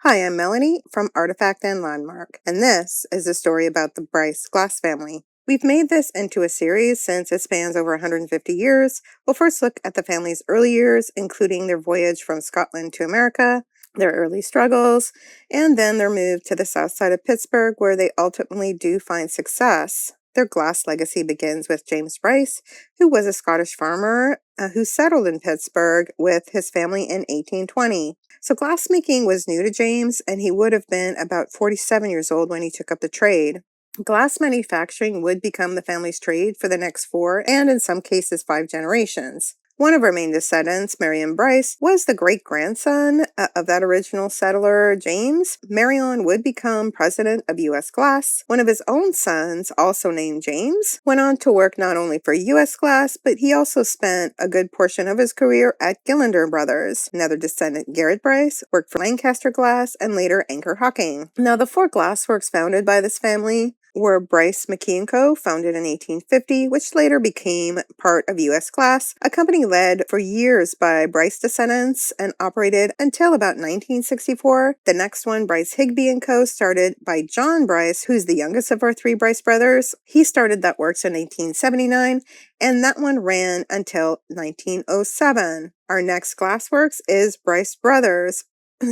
Hi, I'm Melanie from Artifact and Landmark, and this is a story about the Bryce glass family. We've made this into a series since it spans over 150 years. We'll first look at the family's early years, including their voyage from Scotland to America, their early struggles, and then their move to the South Side of Pittsburgh, where they ultimately do find success. Their glass legacy begins with James Bryce, who was a Scottish farmer who settled in Pittsburgh with his family in 1820. So glassmaking was new to James, and he would have been about 47 years old when he took up the trade. Glass manufacturing would become the family's trade for the next 4, and in some cases 5 generations. One of our main descendants, Marion Bryce, was the great-grandson of that original settler, James. Marion would become president of U.S. Glass. One of his own sons, also named James, went on to work not only for U.S. Glass, but he also spent a good portion of his career at Gillinder Brothers. Another descendant, Garrett Bryce, worked for Lancaster Glass and later Anchor Hocking. Now, the 4 glassworks founded by this family were Bryce, McKee Co, founded in 1850, which later became part of U.S. Glass, a company led for years by Bryce descendants and operated until about 1964. The next one, Bryce Higbee Co, started by John Bryce, who's the youngest of our 3 Bryce brothers. He started that works in 1879, and that one ran until 1907. Our next glassworks is Bryce Brothers.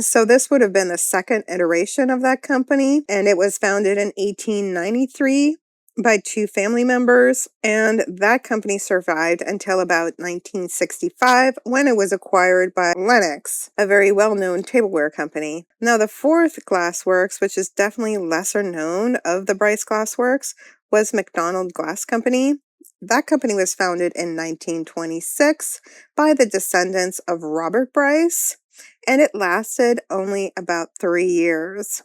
So this would have been the second iteration of that company, and it was founded in 1893 by 2 family members, and that company survived until about 1965 when it was acquired by Lenox, a very well-known tableware company. Now the 4th glassworks, which is definitely lesser known of the Bryce glassworks, was McDonald Glass Company. That company was founded in 1926 by the descendants of Robert Bryce, and it lasted only about 3 years.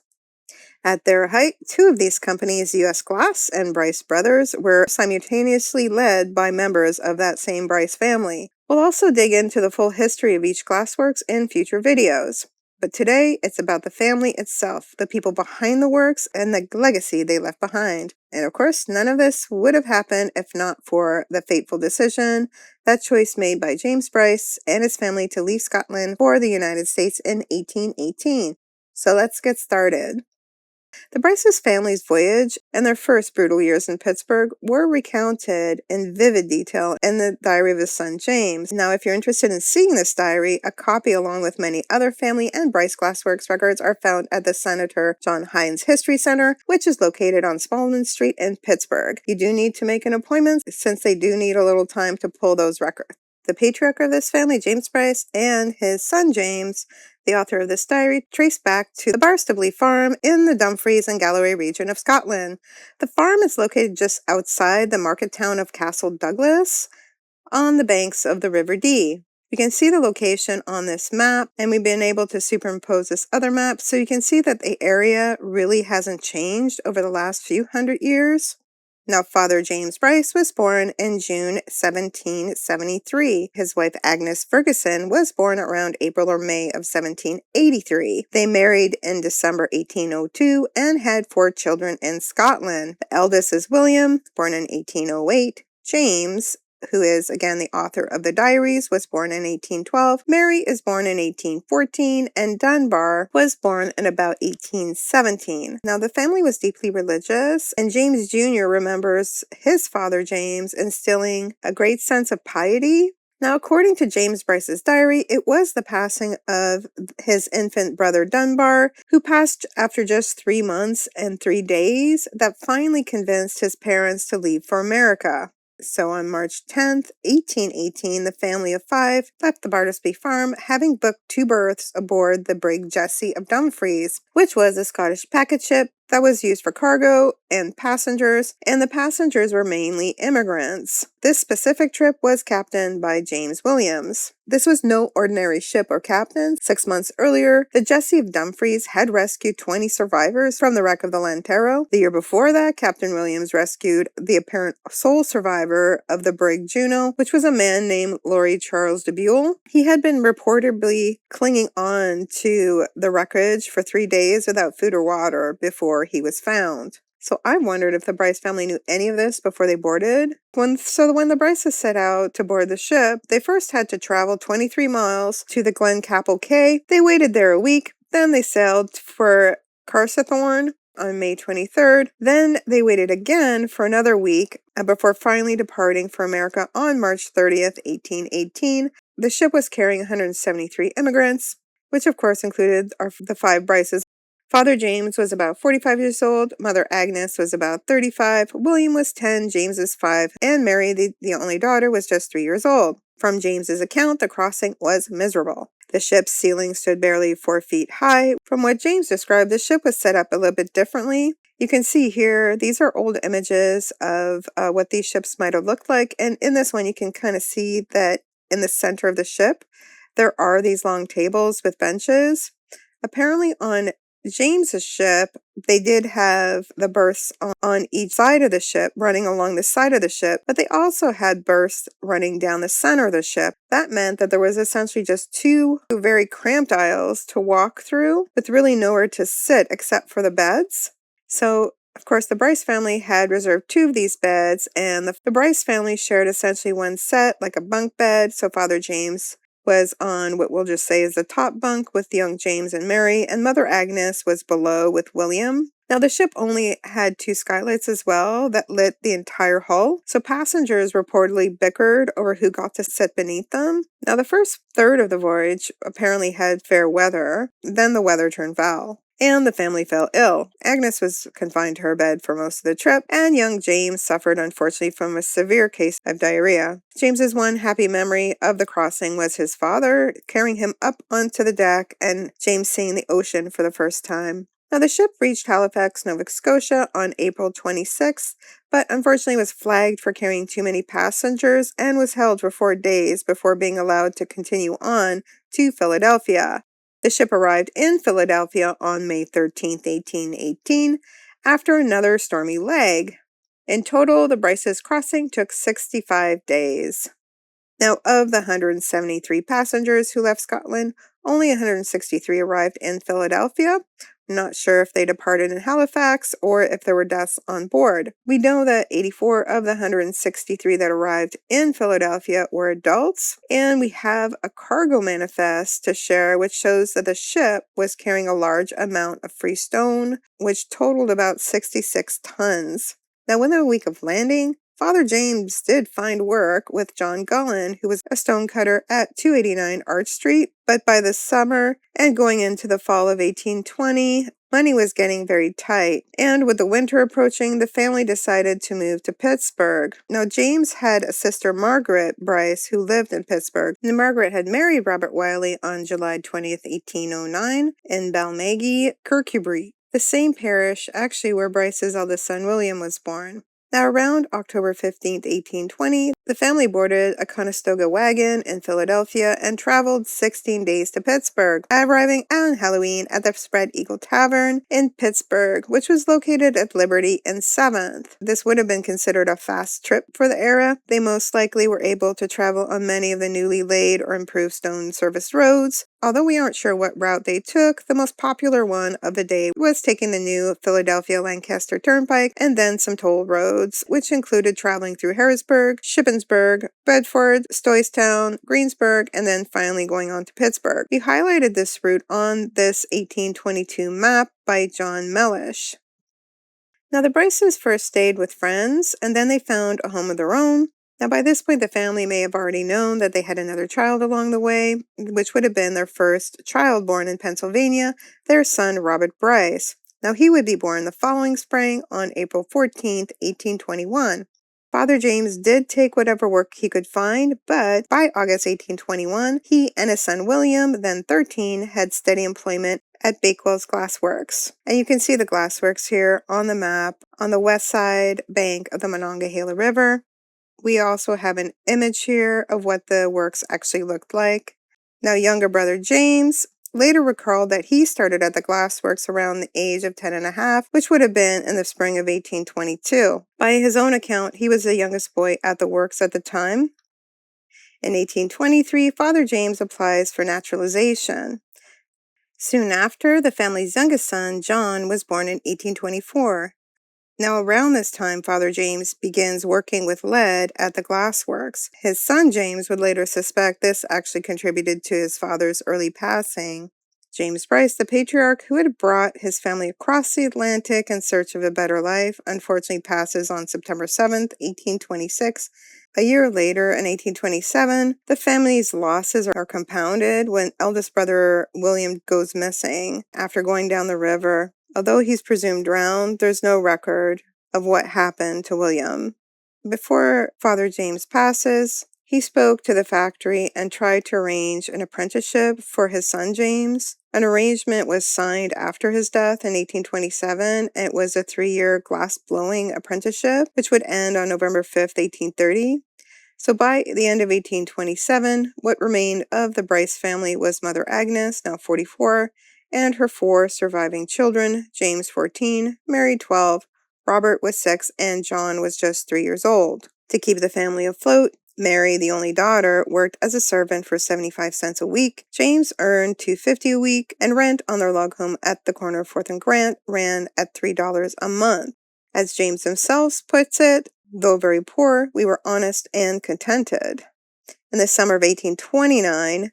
At their height, 2 of these companies, U.S. Glass and Bryce Brothers, were simultaneously led by members of that same Bryce family. We'll also dig into the full history of each glassworks in future videos. But today, it's about the family itself, the people behind the works, and the legacy they left behind. And of course, none of this would have happened if not for the fateful decision, that choice made by James Bryce and his family to leave Scotland for the United States in 1818. So let's get started. The Bryce's family's voyage and their first brutal years in Pittsburgh were recounted in vivid detail in the diary of his son James. Now, if you're interested in seeing this diary, a copy along with many other family and Bryce Glassworks records are found at the Senator John Hines History Center, which is located on Spalding Street in Pittsburgh. You do need to make an appointment since they do need a little time to pull those records. The patriarch of this family, James Bryce, and his son James, the author of this diary, traced back to the Barstable farm in the Dumfries and Galloway region of Scotland. The farm is located just outside the market town of Castle Douglas on the banks of the River Dee. You can see the location on this map, and we've been able to superimpose this other map, so you can see that the area really hasn't changed over the last few hundred years. Now, Father James Bryce was born in June 1773. His wife Agnes Ferguson was born around April or May of 1783. They married in December 1802 and had 4 children in Scotland. The eldest is William, born in 1808. James, who is again the author of the diaries, was born in 1812. Mary is born in 1814, and Dunbar was born in about 1817. Now, the family was deeply religious, and James Jr. remembers his father James instilling a great sense of piety. Now, according to James Bryce's diary, it was the passing of his infant brother Dunbar, who passed after just 3 months and 3 days, that finally convinced his parents to leave for America. So on March 10th, 1818, the family of 5 left the Barstable farm, having booked 2 berths aboard the brig Jessie of Dumfries, which was a Scottish packet ship that was used for cargo and passengers, and the passengers were mainly immigrants. This specific trip was captained by James Williams. This was no ordinary ship or captain. 6 months earlier, the Jessie of Dumfries had rescued 20 survivors from the wreck of the Lantero. The year before that, Captain Williams rescued the apparent sole survivor of the brig Juno, which was a man named Laurie Charles de Buell. He had been reportedly clinging on to the wreckage for 3 days without food or water before he was found. So I wondered if the Bryce family knew any of this before they boarded. When the Bryces set out to board the ship, they first had to travel 23 miles to the Glen Capel Quay. They waited there a week, Then they sailed for Carsithorne on May 23rd. Then they waited again for another week before finally departing for America on March 30th, 1818. The ship was carrying 173 immigrants, which of course included the 5 Bryces. Father James was about 45 years old, Mother Agnes was about 35, William was 10, James was 5, and Mary, the only daughter, was just 3 years old. From James's account, the crossing was miserable. The ship's ceiling stood barely 4 feet high. From what James described, the ship was set up a little bit differently. You can see here, these are old images of what these ships might have looked like, and in this one you can kind of see that in the center of the ship, there are these long tables with benches. Apparently on James's ship, they did have the berths on each side of the ship, running along the side of the ship, but they also had berths running down the center of the ship. That meant that there was essentially just 2 very cramped aisles to walk through, with really nowhere to sit except for the beds. So, of course, the Bryce family had reserved 2 of these beds, and the Bryce family shared essentially one set, like a bunk bed, so Father James was on what we'll just say is the top bunk with young James and Mary, and Mother Agnes was below with William. Now, the ship only had 2 skylights as well that lit the entire hull, so passengers reportedly bickered over who got to sit beneath them. Now, the first third of the voyage apparently had fair weather, then the weather turned foul, and the family fell ill. Agnes was confined to her bed for most of the trip, and young James suffered unfortunately from a severe case of diarrhea. James's one happy memory of the crossing was his father carrying him up onto the deck and James seeing the ocean for the first time. Now, the ship reached Halifax, Nova Scotia on April 26th, but unfortunately was flagged for carrying too many passengers and was held for 4 days before being allowed to continue on to Philadelphia. The ship arrived in Philadelphia on May 13, 1818, after another stormy leg. In total, the Bryce's crossing took 65 days. Now, of the 173 passengers who left Scotland, only 163 arrived in Philadelphia. I'm not sure if they departed in Halifax or if there were deaths on board. We know that 84 of the 163 that arrived in Philadelphia were adults, and we have a cargo manifest to share which shows that the ship was carrying a large amount of free stone, which totaled about 66 tons. Now, within a week of landing, Father James did find work with John Gullen, who was a stonecutter at 289 Arch Street, but by the summer and going into the fall of 1820, money was getting very tight, and with the winter approaching, the family decided to move to Pittsburgh. Now, James had a sister, Margaret Bryce, who lived in Pittsburgh, and Margaret had married Robert Wiley on July 20th, 1809, in Balmagie, Kirkcudbright, the same parish actually where Bryce's eldest son William was born. Now, around October 15th, 1820, the family boarded a Conestoga wagon in Philadelphia and traveled 16 days to Pittsburgh, arriving on Halloween at the Spread Eagle Tavern in Pittsburgh, which was located at Liberty and 7th. This would have been considered a fast trip for the era. They most likely were able to travel on many of the newly laid or improved stone service roads. Although we aren't sure what route they took, the most popular one of the day was taking the new Philadelphia-Lancaster Turnpike and then some toll roads, which included traveling through Harrisburg, Shippensburg, Bedford, Stoystown, Greensburg, and then finally going on to Pittsburgh. We highlighted this route on this 1822 map by John Mellish. Now, the Bryces first stayed with friends, and then they found a home of their own. Now, by this point, the family may have already known that they had another child along the way, which would have been their first child born in Pennsylvania, their son, Robert Bryce. Now, he would be born the following spring on April 14th, 1821. Father James did take whatever work he could find, but by August 1821, he and his son William, then 13, had steady employment at Bakewell's Glassworks. And you can see the glassworks here on the map on the west side bank of the Monongahela River. We also have an image here of what the works actually looked like. Now, younger brother James later recalled that he started at the glassworks around the age of 10 and a half, which would have been in the spring of 1822. By his own account, he was the youngest boy at the works at the time. In 1823, Father James applies for naturalization. Soon after, the family's youngest son, John, was born in 1824. Now, around this time, Father James begins working with lead at the glassworks. His son James would later suspect this actually contributed to his father's early passing. James Bryce, the patriarch who had brought his family across the Atlantic in search of a better life, unfortunately passes on September 7th, 1826. A year later, in 1827, the family's losses are compounded when eldest brother William goes missing after going down the river. Although he's presumed drowned, there's no record of what happened to William. Before Father James passes, he spoke to the factory and tried to arrange an apprenticeship for his son James. An arrangement was signed after his death in 1827, and it was a 3-year glass blowing apprenticeship, which would end on November 5th, 1830. So by the end of 1827, what remained of the Bryce family was Mother Agnes, now 44, and her 4 surviving children, James 14, Mary 12, Robert was 6, and John was just 3 years old. To keep the family afloat, Mary, the only daughter, worked as a servant for 75 cents a week. James earned $2.50 a week, and rent on their log home at the corner of 4th and Grant ran at $3 a month. As James himself puts it, though very poor, we were honest and contented. In the summer of 1829,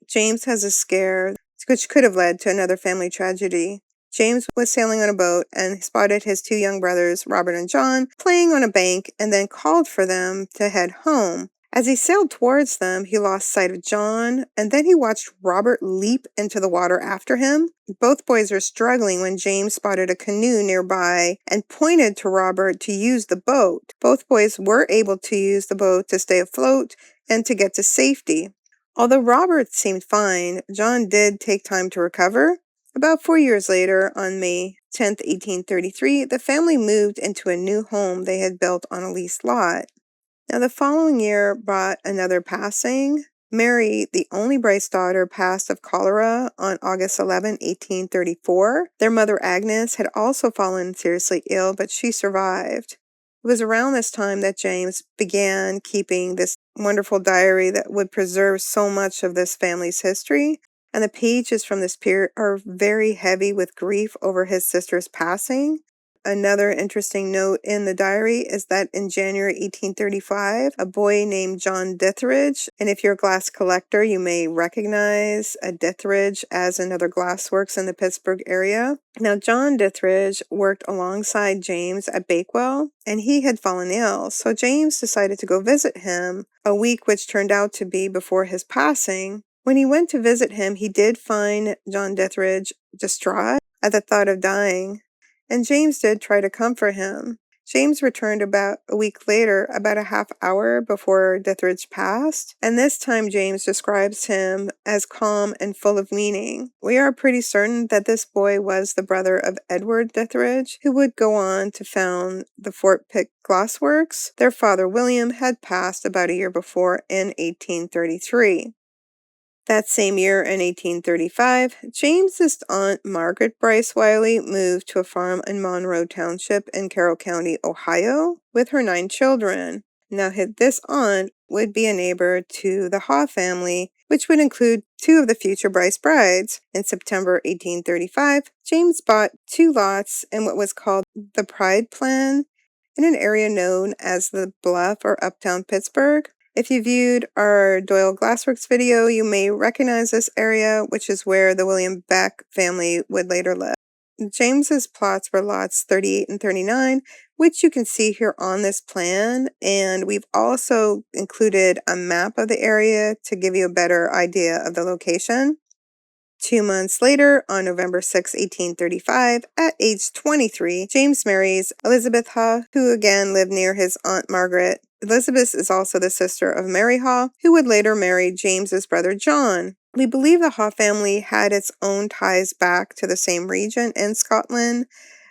James has a scare which could have led to another family tragedy. James was sailing on a boat and spotted his 2 young brothers, Robert and John, playing on a bank and then called for them to head home. As he sailed towards them, he lost sight of John, and then he watched Robert leap into the water after him. Both boys were struggling when James spotted a canoe nearby and pointed to Robert to use the boat. Both boys were able to use the boat to stay afloat and to get to safety. Although Robert seemed fine, John did take time to recover. About 4 years later, on May 10, 1833, the family moved into a new home they had built on a leased lot. Now, the following year brought another passing. Mary, the only Bryce daughter, passed of cholera on August 11, 1834. Their mother Agnes had also fallen seriously ill, but she survived. It was around this time that James began keeping this wonderful diary that would preserve so much of this family's history. And the pages from this period are very heavy with grief over his sister's passing. Another interesting note in the diary is that in January 1835, a boy named John Dithridge, and if you're a glass collector, you may recognize a Dithridge as another glassworks in the Pittsburgh area. Now, John Dithridge worked alongside James at Bakewell, and he had fallen ill, so James decided to go visit him, a week which turned out to be before his passing. When he went to visit him, he did find John Dithridge distraught at the thought of dying. And James did try to comfort him. James returned about a week later, about a half hour before Dithridge passed, and this time James describes him as calm and full of meaning. We are pretty certain that this boy was the brother of Edward Dithridge, who would go on to found the Fort Pitt Glassworks. Their father, William, had passed about a year before in 1833. That same year, in 1835, James's aunt Margaret Bryce Wiley moved to a farm in Monroe Township in Carroll County, Ohio, with her 9 children. Now, this aunt would be a neighbor to the Haw family, which would include 2 of the future Bryce brides. In September 1835, James bought 2 lots in what was called the Pride Plan in an area known as the Bluff or Uptown Pittsburgh. If you viewed our Doyle Glassworks video, you may recognize this area, which is where the William Beck family would later live. James's plots were lots 38 and 39, which you can see here on this plan, and we've also included a map of the area to give you a better idea of the location. 2 months later, on November 6, 1835, at age 23, James marries Elizabeth Haw, who again lived near his Aunt Margaret. Elizabeth is also the sister of Mary Haw, who would later marry James's brother John. We believe the Haw family had its own ties back to the same region in Scotland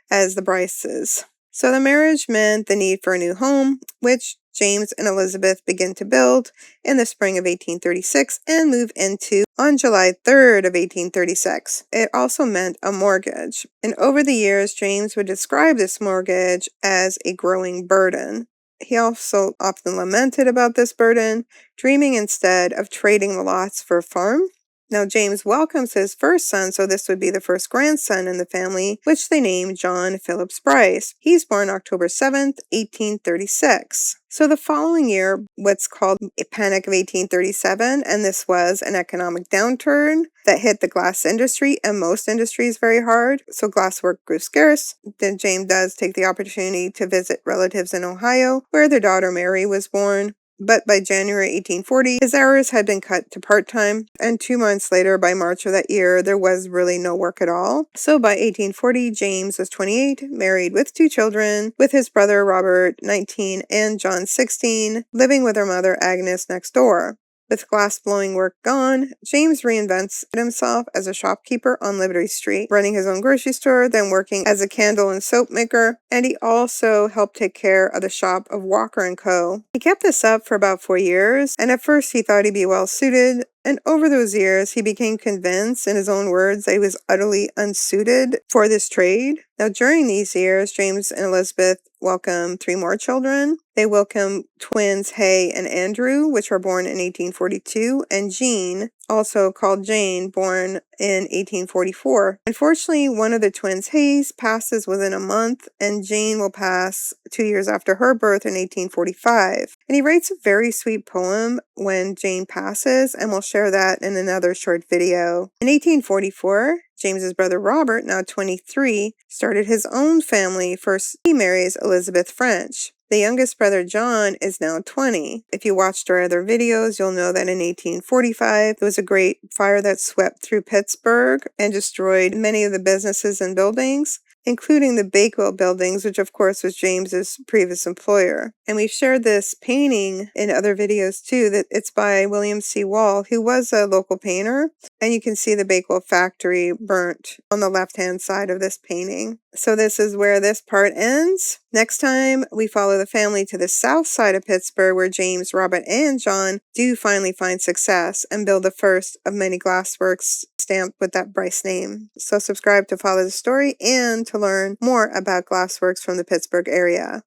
as the Bryces. So the marriage meant the need for a new home, which James and Elizabeth begin to build in the spring of 1836 and move into on July 3rd of 1836. It also meant a mortgage. And over the years, James would describe this mortgage as a growing burden. He also often lamented about this burden, dreaming instead of trading the lots for a farm. Now, James welcomes his first son, so this would be the first grandson in the family, which they named John Phillips Bryce. He's born October 7th, 1836. So the following year, what's called a Panic of 1837, and this was an economic downturn that hit the glass industry and most industries very hard. So glasswork grew scarce. Then James does take the opportunity to visit relatives in Ohio, where their daughter Mary was born. But by January 1840, his hours had been cut to part-time, and 2 months later, by March of that year, there was really no work at all. So by 1840, James was 28, married with 2 children, with his brother Robert, 19, and John, 16, living with her mother Agnes next door. With glass-blowing work gone, James reinvents himself as a shopkeeper on Liberty Street, running his own grocery store, then working as a candle and soap maker, and he also helped take care of the shop of Walker & Co. He kept this up for about 4 years, and at first he thought he'd be well suited, and over those years, he became convinced, in his own words, that he was utterly unsuited for this trade. Now, during these years, James and Elizabeth welcomed 3 more children. They welcomed twins Hay and Andrew, which were born in 1842, and Jean, also called Jane, born in 1844. Unfortunately, one of the twins, Hayes, passes within a month, and Jane will pass 2 years after her birth in 1845. And he writes a very sweet poem when Jane passes, and we'll share that in another short video. In 1844, James's brother Robert, now 23, started his own family. First, he marries Elizabeth French. The youngest brother, John, is now 20. If you watched our other videos, you'll know that in 1845, there was a great fire that swept through Pittsburgh and destroyed many of the businesses and buildings, including the Bakewell buildings, which of course was James's previous employer. And we've shared this painting in other videos too, that it's by William C. Wall, who was a local painter. And you can see the Bakewell factory burnt on the left-hand side of this painting. So this is where this part ends. Next time, we follow the family to the south side of Pittsburgh, where James, Robert, and John do finally find success and build the first of many glassworks stamped with that Bryce name. So subscribe to follow the story and to learn more about glassworks from the Pittsburgh area.